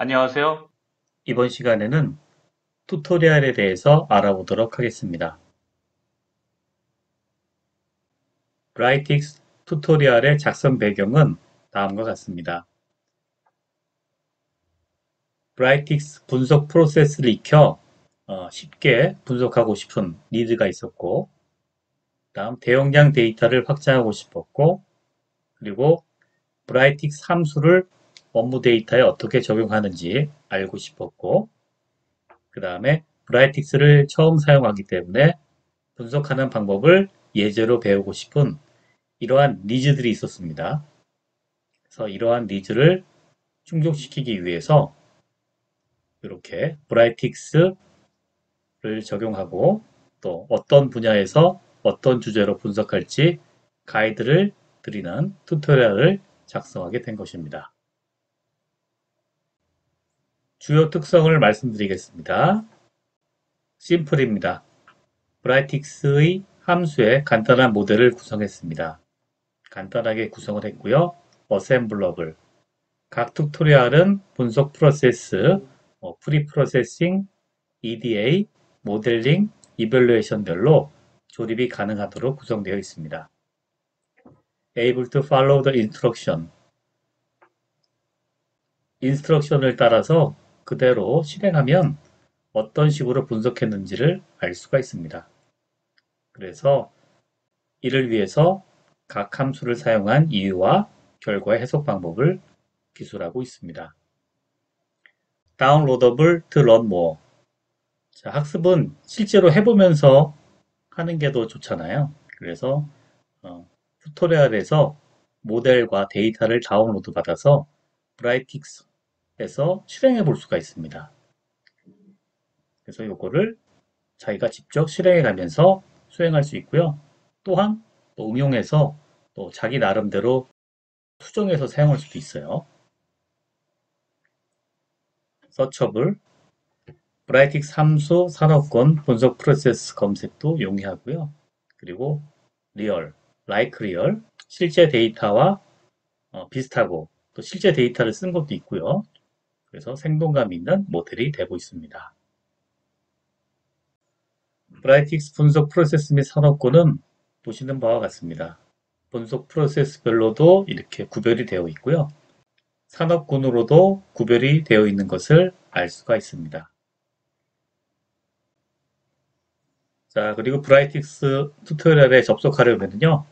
안녕하세요. 이번 시간에는 튜토리얼에 대해서 알아보도록 하겠습니다. 브라이틱스 튜토리얼의 작성 배경은 다음과 같습니다. 브라이틱스 분석 프로세스를 익혀 쉽게 분석하고 싶은 니드가 있었고, 다음 대용량 데이터를 확장하고 싶었고, 그리고 브라이틱스 함수를 업무 데이터에 어떻게 적용하는지 알고 싶었고, 그 다음에 브라이틱스를 처음 사용하기 때문에 분석하는 방법을 예제로 배우고 싶은 이러한 니즈들이 있었습니다. 그래서 이러한 니즈를 충족시키기 위해서 이렇게 브라이틱스를 적용하고 또 어떤 분야에서 어떤 주제로 분석할지 가이드를 드리는 튜토리얼을 작성하게 된 것입니다. 주요 특성을 말씀드리겠습니다. 심플입니다. 브라이틱스의 함수에 간단한 모델을 구성했습니다. 간단하게 구성을 했고요. 어셈블러블, 각 튜토리얼은 분석 프로세스, 프리 프로세싱, EDA, 모델링, 이벌루에이션별로 조립이 가능하도록 구성되어 있습니다. Able to follow the instruction. 인스트럭션을 따라서 그대로 실행하면 어떤 식으로 분석했는지를 알 수가 있습니다. 그래서 이를 위해서 각 함수를 사용한 이유와 결과의 해석 방법을 기술하고 있습니다. 다운로더블 to learn more. 자, 학습은 실제로 해보면서 하는 게 더 좋잖아요. 그래서 튜토리얼에서 모델과 데이터를 다운로드 받아서 브라이틱스에서 실행해 볼 수가 있습니다. 그래서 이거를 자기가 직접 실행해 가면서 수행할 수 있고요. 또한 또 응용해서 또 자기 나름대로 수정해서 사용할 수도 있어요. 서처블, 브라이틱스 함수 산업권 분석 프로세스 검색도 용이하고요. 그리고 리얼, like 리얼, 실제 데이터와 비슷하고 또 실제 데이터를 쓴 것도 있고요. 그래서 생동감 있는 모델이 되고 있습니다. 브라이틱스 분석 프로세스 및 산업군은 보시는 바와 같습니다. 분석 프로세스별로도 이렇게 구별이 되어 있고요. 산업군으로도 구별이 되어 있는 것을 알 수가 있습니다. 자, 그리고 브라이틱스 튜토리얼에 접속하려면요.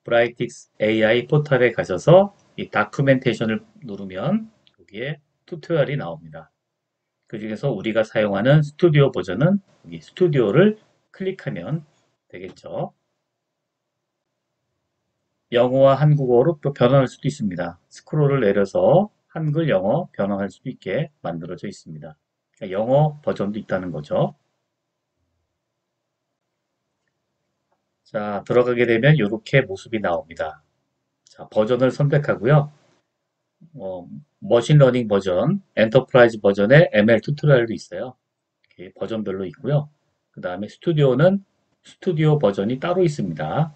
브라이틱스 AI 포털에 가셔서 이 다큐멘테이션을 누르면 여기에 튜토리얼이 나옵니다. 그 중에서 우리가 사용하는 스튜디오 버전은 여기 스튜디오를 클릭하면 되겠죠. 영어와 한국어로 또 변환할 수도 있습니다. 스크롤을 내려서 한글, 영어 변환할 수도 있게 만들어져 있습니다. 그러니까 영어 버전도 있다는 거죠. 자, 들어가게 되면 이렇게 모습이 나옵니다. 자, 버전을 선택하고요. 어, 머신러닝 버전, 엔터프라이즈 버전의 ML 튜토리얼도 있어요. 이렇게 버전별로 있고요. 그 다음에 스튜디오는 스튜디오 버전이 따로 있습니다.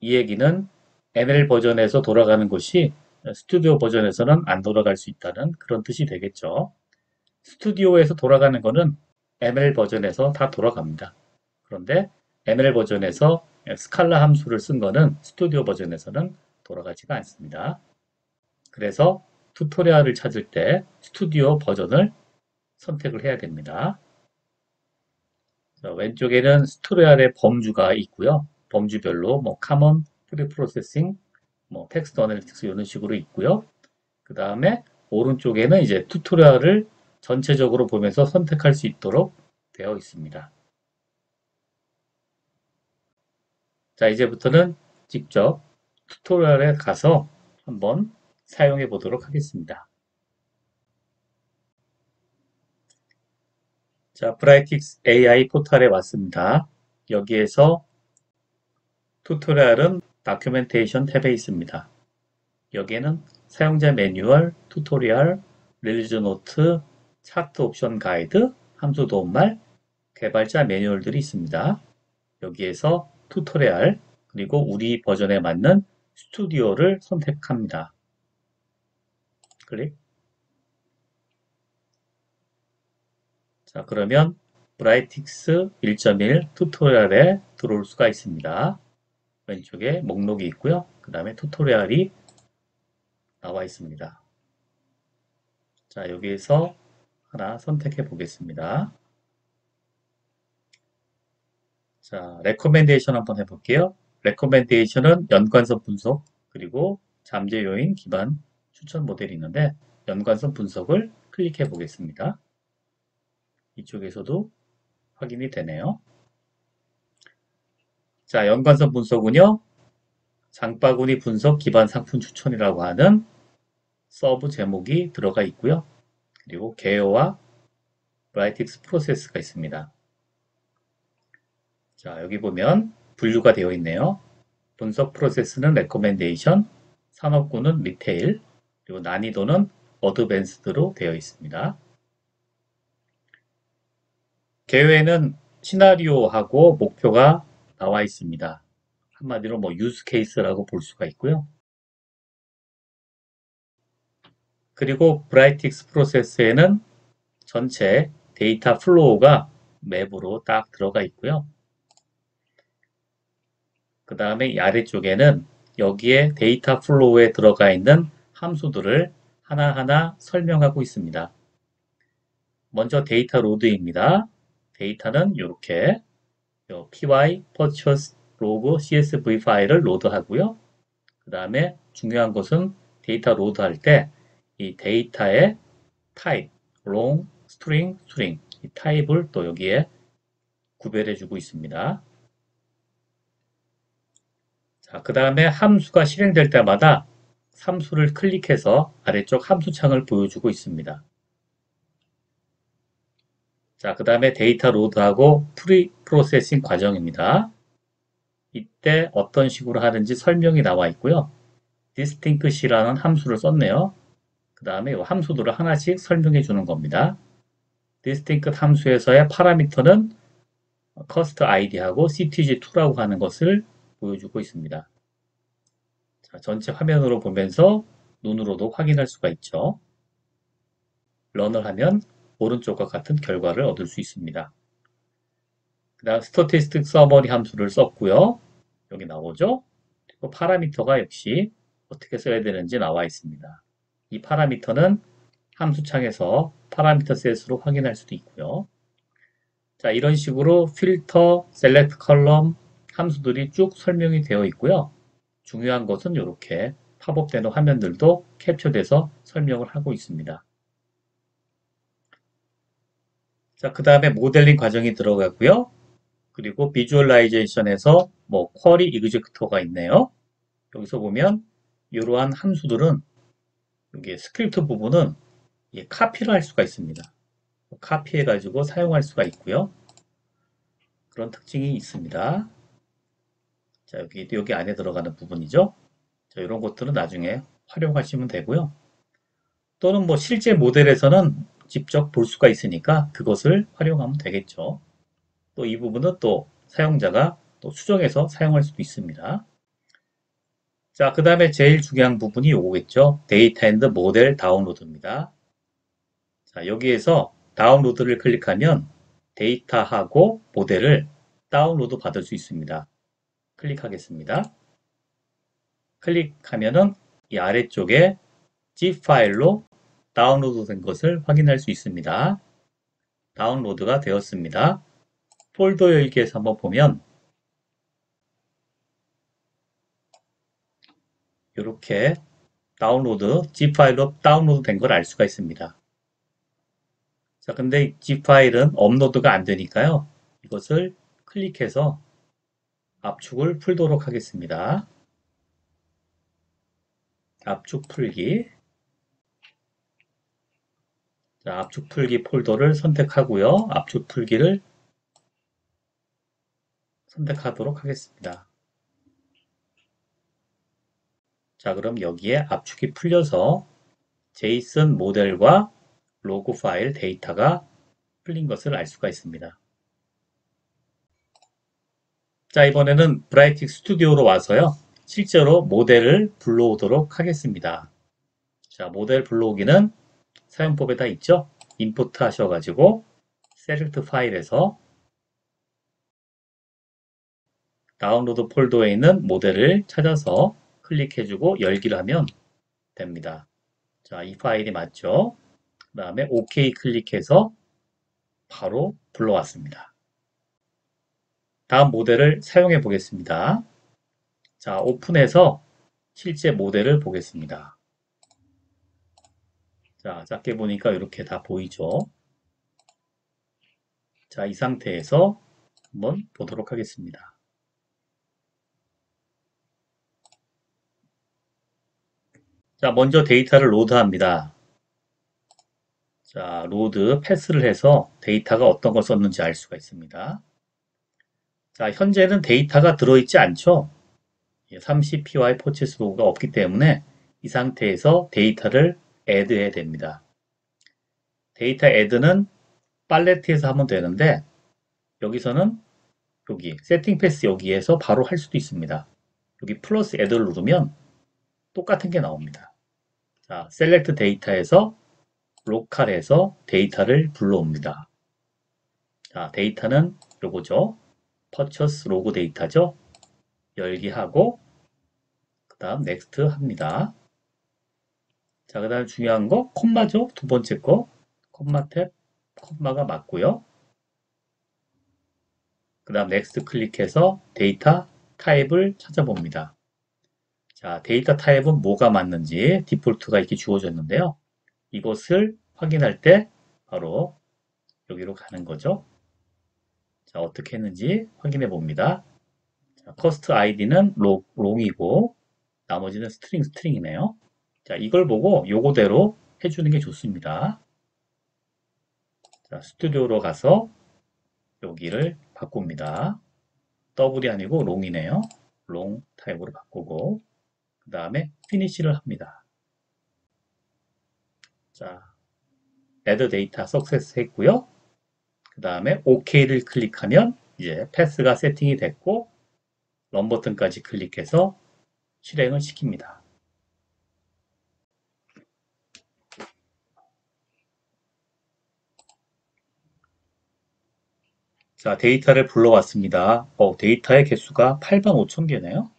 이 얘기는 ML 버전에서 돌아가는 것이 스튜디오 버전에서는 안 돌아갈 수 있다는 그런 뜻이 되겠죠. 스튜디오에서 돌아가는 거는 ML 버전에서 다 돌아갑니다. 그런데 ML 버전에서 스칼라 함수를 쓴 거는 스튜디오 버전에서는 돌아가지가 않습니다. 그래서 튜토리얼을 찾을 때 스튜디오 버전을 선택을 해야 됩니다. 자, 왼쪽에는 튜토리얼의 범주가 있고요. 범주별로 뭐 카먼, 프리프로세싱, 뭐 텍스트 어널리틱스 이런 식으로 있고요. 그 다음에 오른쪽에는 이제 튜토리얼을 전체적으로 보면서 선택할 수 있도록 되어 있습니다. 자, 이제부터는 직접 튜토리얼에 가서 한번 사용해 보도록 하겠습니다. 자, 브라이틱스 AI 포털에 왔습니다. 여기에서 튜토리얼은 다큐멘테이션 탭에 있습니다. 여기에는 사용자 매뉴얼, 튜토리얼, 릴리즈 노트, 차트 옵션 가이드, 함수 도움말, 개발자 매뉴얼들이 있습니다. 여기에서 튜토리얼, 그리고 우리 버전에 맞는 스튜디오를 선택합니다. 클릭. 자, 그러면 브라이틱스 1.1 튜토리얼에 들어올 수가 있습니다. 왼쪽에 목록이 있고요. 그 다음에 튜토리얼이 나와 있습니다. 자, 여기에서 하나 선택해 보겠습니다. 자, 레코멘데이션 한번 해볼게요. 레코멘데이션은 연관성 분석 그리고 잠재 요인 기반 추천 모델이 있는데 연관성 분석을 클릭해 보겠습니다. 이쪽에서도 확인이 되네요. 자, 연관성 분석은요. 장바구니 분석 기반 상품 추천이라고 하는 서브 제목이 들어가 있고요. 그리고 개요와 브라이틱스 프로세스가 있습니다. 자, 여기 보면 분류가 되어 있네요. 분석 프로세스는 레코멘데이션, 산업군은 리테일, 그리고 난이도는 어드밴스드로 되어 있습니다. 개요에는 시나리오하고 목표가 나와 있습니다. 한마디로 뭐 유스 케이스라고 볼 수가 있고요. 그리고 브라이틱스 프로세스에는 전체 데이터 플로우가 맵으로 딱 들어가 있고요. 그 다음에 이 아래쪽에는 여기에 데이터 플로우에 들어가 있는 함수들을 하나하나 설명하고 있습니다. 먼저 데이터 로드입니다. 데이터는 이렇게 py, purchase, log, csv 파일을 로드하고요. 그 다음에 중요한 것은 데이터 로드할 때 이 데이터의 타입, long, string, string 이 타입을 또 여기에 구별해 주고 있습니다. 자, 그 다음에 함수가 실행될 때마다 함수를 클릭해서 아래쪽 함수 창을 보여주고 있습니다. 자, 그 다음에 데이터 로드하고 프리 프로세싱 과정입니다. 이때 어떤 식으로 하는지 설명이 나와 있고요. distinct이라는 함수를 썼네요. 그 다음에 이 함수들을 하나씩 설명해 주는 겁니다. distinct 함수에서의 파라미터는 cost id하고 ctg2라고 하는 것을 보여주고 있습니다. 자, 전체 화면으로 보면서 눈으로도 확인할 수가 있죠. 런을 하면 오른쪽과 같은 결과를 얻을 수 있습니다. 그 다음 스태티스틱 서머리 함수를 썼고요. 여기 나오죠. 그리고 파라미터가 역시 어떻게 써야 되는지 나와 있습니다. 이 파라미터는 함수창에서 파라미터 셋으로 확인할 수도 있고요. 자, 이런 식으로 필터, 셀렉트 컬럼 함수들이 쭉 설명이 되어 있고요. 중요한 것은 이렇게 팝업되는 화면들도 캡처돼서 설명을 하고 있습니다. 자, 그 다음에 모델링 과정이 들어가고요. 그리고 비주얼라이제이션에서 뭐 쿼리 이그제큐터가 있네요. 여기서 보면 이러한 함수들은 여기 스크립트 부분은 카피를 할 수가 있습니다. 카피해 가지고 사용할 수가 있고요. 그런 특징이 있습니다. 자, 여기 안에 들어가는 부분이죠. 자, 이런 것들은 나중에 활용하시면 되고요. 또는 뭐 실제 모델에서는 직접 볼 수가 있으니까 그것을 활용하면 되겠죠. 또 이 부분은 또 사용자가 또 수정해서 사용할 수도 있습니다. 자, 그 다음에 제일 중요한 부분이 요거겠죠. 데이터 앤드 모델 다운로드입니다. 자, 여기에서 다운로드를 클릭하면 데이터하고 모델을 다운로드 받을 수 있습니다. 클릭하겠습니다. 클릭하면은 이 아래쪽에 zip 파일로 다운로드 된 것을 확인할 수 있습니다. 다운로드가 되었습니다. 폴더 열기에서 한번 보면 이렇게 zip 파일로 다운로드 된 걸 알 수가 있습니다. 자, 근데 zip 파일은 업로드가 안 되니까요. 이것을 클릭해서 압축을 풀도록 하겠습니다. 압축 풀기. 자, 압축 풀기 폴더를 선택하고요. 압축 풀기를 선택하도록 하겠습니다. 자, 그럼 여기에 압축이 풀려서 JSON 모델과 로그 파일 데이터가 풀린 것을 알 수가 있습니다. 자, 이번에는 브라이틱 스튜디오로 와서요. 실제로 모델을 불러오도록 하겠습니다. 자, 모델 불러오기는 사용법에 다 있죠? 임포트 하셔가지고 셀렉트 파일에서 다운로드 폴더에 있는 모델을 찾아서 클릭해주고 열기를 하면 됩니다. 자, 이 파일이 맞죠? 그 다음에 OK 클릭해서 바로 불러왔습니다. 다음 모델을 사용해 보겠습니다. 자, 오픈해서 실제 모델을 보겠습니다. 자, 작게 보니까 이렇게 다 보이죠? 자, 이 상태에서 한번 보도록 하겠습니다. 자, 먼저 데이터를 로드합니다. 자, 로드 패스를 해서 데이터가 어떤 걸 썼는지 알 수가 있습니다. 자, 현재는 데이터가 들어있지 않죠? 30py purchase 로그가 없기 때문에 이 상태에서 데이터를 add해야 됩니다. 데이터 add는 팔레트에서 하면 되는데 여기서는 여기 세팅 패스 여기에서 바로 할 수도 있습니다. 여기 플러스 add를 누르면 똑같은 게 나옵니다. 자, 셀렉트 데이터에서 로컬에서 데이터를 불러옵니다. 자, 데이터는 요거죠. purchase 로그 데이터죠. 열기 하고 그 다음 넥스트 합니다. 자, 그 다음 중요한 거 콤마죠. 두 번째 거 콤마 탭 콤마가 맞고요. 그 다음 넥스트 클릭해서 데이터 타입을 찾아봅니다. 자, 데이터 타입은 뭐가 맞는지 디폴트가 이렇게 주어졌는데요. 이것을 확인할 때 바로 여기로 가는 거죠. 자, 어떻게 했는지 확인해 봅니다. 자, 커스트 아이디는 롱이고 나머지는 스트링이네요. 자, 이걸 보고 요거대로 해주는 게 좋습니다. 자, 스튜디오로 가서 여기를 바꿉니다. 더블이 아니고 롱이네요. 롱 타입으로 바꾸고 그 다음에 피니시를 합니다. 자, add 데이터 석세스 했고요. 그 다음에 OK를 클릭하면 이제 패스가 세팅이 됐고 런 버튼까지 클릭해서 실행을 시킵니다. 자, 데이터를 불러왔습니다. 데이터의 개수가 85,000개네요.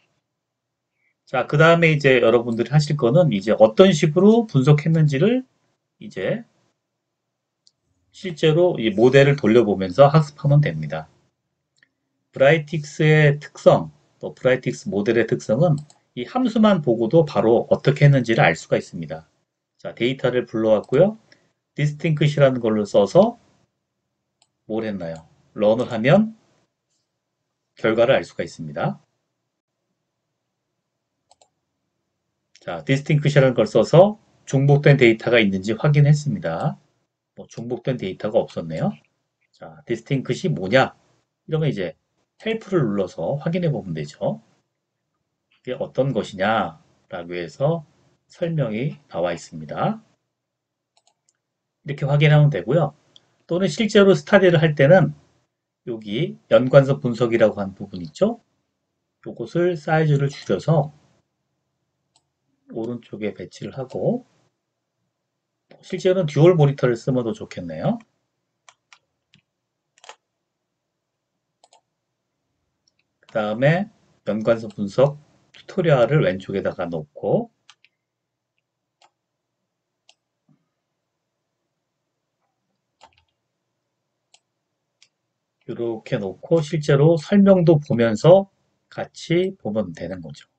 자, 그 다음에 이제 여러분들이 하실 거는 이제 어떤 식으로 분석했는지를 이제 실제로 이 모델을 돌려보면서 학습하면 됩니다. 브라이틱스의 특성, 또 브라이틱스 모델의 특성은 이 함수만 보고도 바로 어떻게 했는지를 알 수가 있습니다. 자, 데이터를 불러왔고요. 디스팅크시라는 걸로 써서 뭘 했나요? 런을 하면 결과를 알 수가 있습니다. 자, 디스팅크시라는 걸 써서 중복된 데이터가 있는지 확인했습니다. 중복된 데이터가 없었네요. 자, 디스팅크시 뭐냐? 이러면 이제 헬프를 눌러서 확인해 보면 되죠. 이게 어떤 것이냐라고 해서 설명이 나와 있습니다. 이렇게 확인하면 되고요. 또는 실제로 스타디를 할 때는 여기 연관성 분석이라고 하는 부분 있죠? 이것을 사이즈를 줄여서 오른쪽에 배치를 하고 실제로는 듀얼 모니터를 쓰면 더 좋겠네요. 그 다음에 연관성 분석 튜토리얼을 왼쪽에다가 놓고 이렇게 놓고 실제로 설명도 보면서 같이 보면 되는 거죠.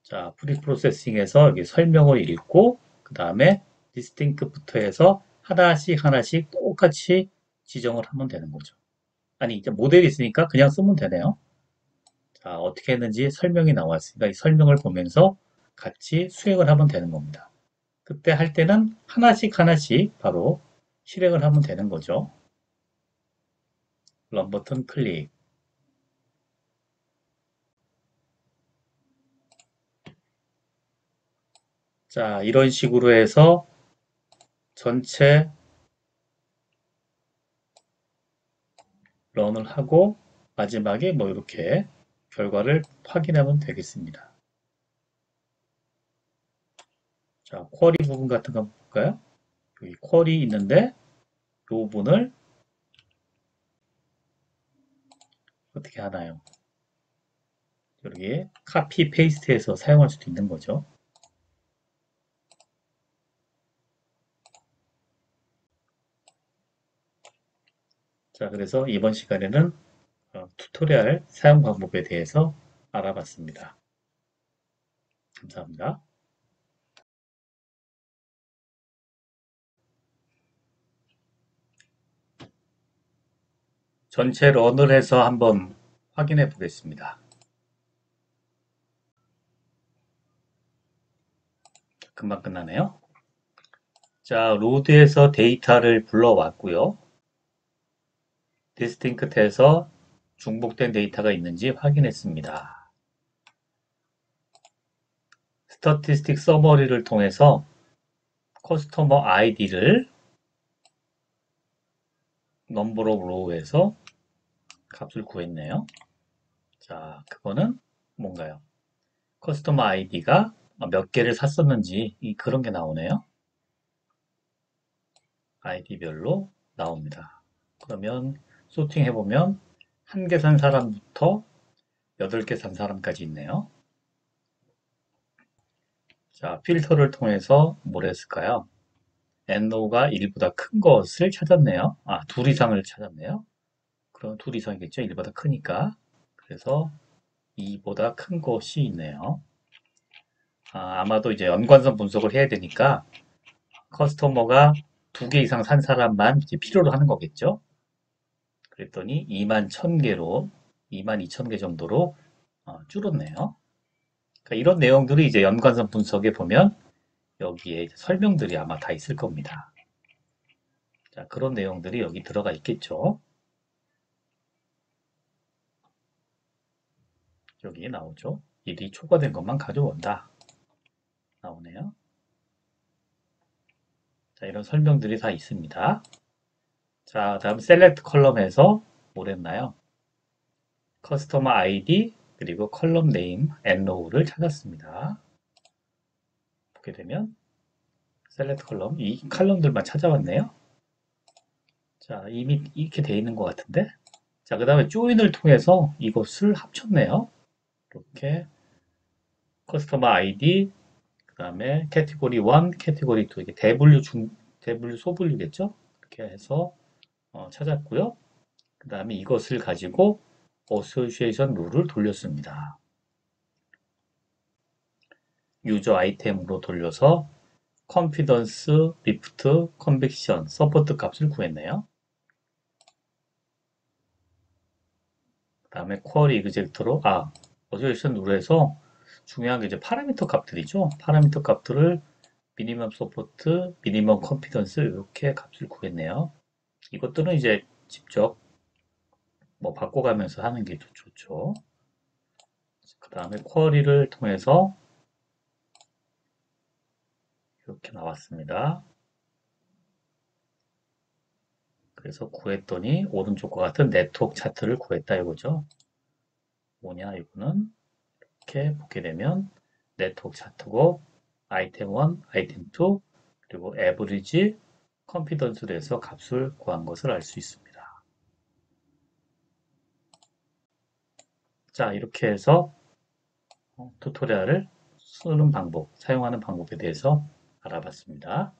자, 프리프로세싱에서 여기 설명을 읽고 그 다음에 디스팅크부터 해서 하나씩 하나씩 똑같이 지정을 하면 되는 거죠. 아니 이제 모델이 있으니까 그냥 쓰면 되네요. 자, 어떻게 했는지 설명이 나왔으니까 이 설명을 보면서 같이 수행을 하면 되는 겁니다. 그때 할 때는 하나씩 하나씩 바로 실행을 하면 되는 거죠. 런 버튼 클릭. 자, 이런 식으로 해서 전체 런을 하고 마지막에 뭐 이렇게 결과를 확인하면 되겠습니다. 자, 쿼리 부분 같은 거 볼까요? 여기 쿼리 있는데 이 부분을 어떻게 하나요? 여기 카피 페이스트해서 사용할 수도 있는 거죠. 자, 그래서 이번 시간에는 튜토리얼 사용 방법에 대해서 알아봤습니다. 감사합니다. 전체 런을 해서 한번 확인해 보겠습니다. 금방 끝나네요. 자, 로드에서 데이터를 불러왔고요. 디스팅크트에서 중복된 데이터가 있는지 확인했습니다. 스태티스틱 서머리를 통해서 커스터머 아이디를 넘버 오브 로우에서 값을 구했네요. 자, 그거는 뭔가요? 커스터머 아이디가 몇 개를 샀었는지 그런 게 나오네요. 아이디별로 나옵니다. 그러면 소팅 해보면 1개 산 사람부터 8개 산 사람까지 있네요. 자, 필터를 통해서 뭘 했을까요? NO가 1보다 큰 것을 찾았네요. 아, 2 이상을 찾았네요. 그럼 2 이상이겠죠? 1보다 크니까. 그래서 2보다 큰 것이 있네요. 아마도 이제 연관성 분석을 해야 되니까 커스터머가 2개 이상 산 사람만 이제 필요로 하는 거겠죠? 그랬더니 21,000개로 22,000개 정도로 줄었네요. 그러니까 이런 내용들이 이제 연관성 분석에 보면 여기에 설명들이 아마 다 있을 겁니다. 자, 그런 내용들이 여기 들어가 있겠죠. 여기에 나오죠. 일이 초과된 것만 가져온다. 나오네요. 자, 이런 설명들이 다 있습니다. 자, 다음 셀렉트 컬럼에서 뭘 했나요? 커스터머 아이디 그리고 컬럼 네임 NO를 찾았습니다. 보게 되면 셀렉트 컬럼 이 컬럼들만 찾아왔네요. 자, 이미 이렇게 돼 있는 것 같은데. 자, 그 다음에 조인을 통해서 이것을 합쳤네요. 이렇게 커스터머 아이디 그 다음에 캐티고리 1, 캐티고리 2 이게 대분류 소분류겠죠? 이렇게 해서 찾았고요. 그 다음에 이것을 가지고 어소시에이션 룰을 돌렸습니다. 유저 아이템으로 돌려서 컨피던스, 리프트, 컨빅션, 서포트 값을 구했네요. 그 다음에 쿼리 이그젝터로 어소시에이션 룰에서 중요한 게 이제 파라미터 값들이죠. 파라미터 값들을 미니멈 서포트, 미니멈 컨피던스 이렇게 값을 구했네요. 이것들은 이제 직접 뭐 바꿔가면서 하는 게 좋죠. 그 다음에 쿼리를 통해서 이렇게 나왔습니다. 그래서 구했더니 오른쪽과 같은 네트워크 차트를 구했다 이거죠. 뭐냐 이거는 이렇게 보게 되면 네트워크 차트고 아이템 1, 아이템 2 그리고 에버리지 컨피던스로 해서 값을 구한 것을 알 수 있습니다. 자, 이렇게 해서 튜토리얼을 쓰는 방법, 사용하는 방법에 대해서 알아봤습니다.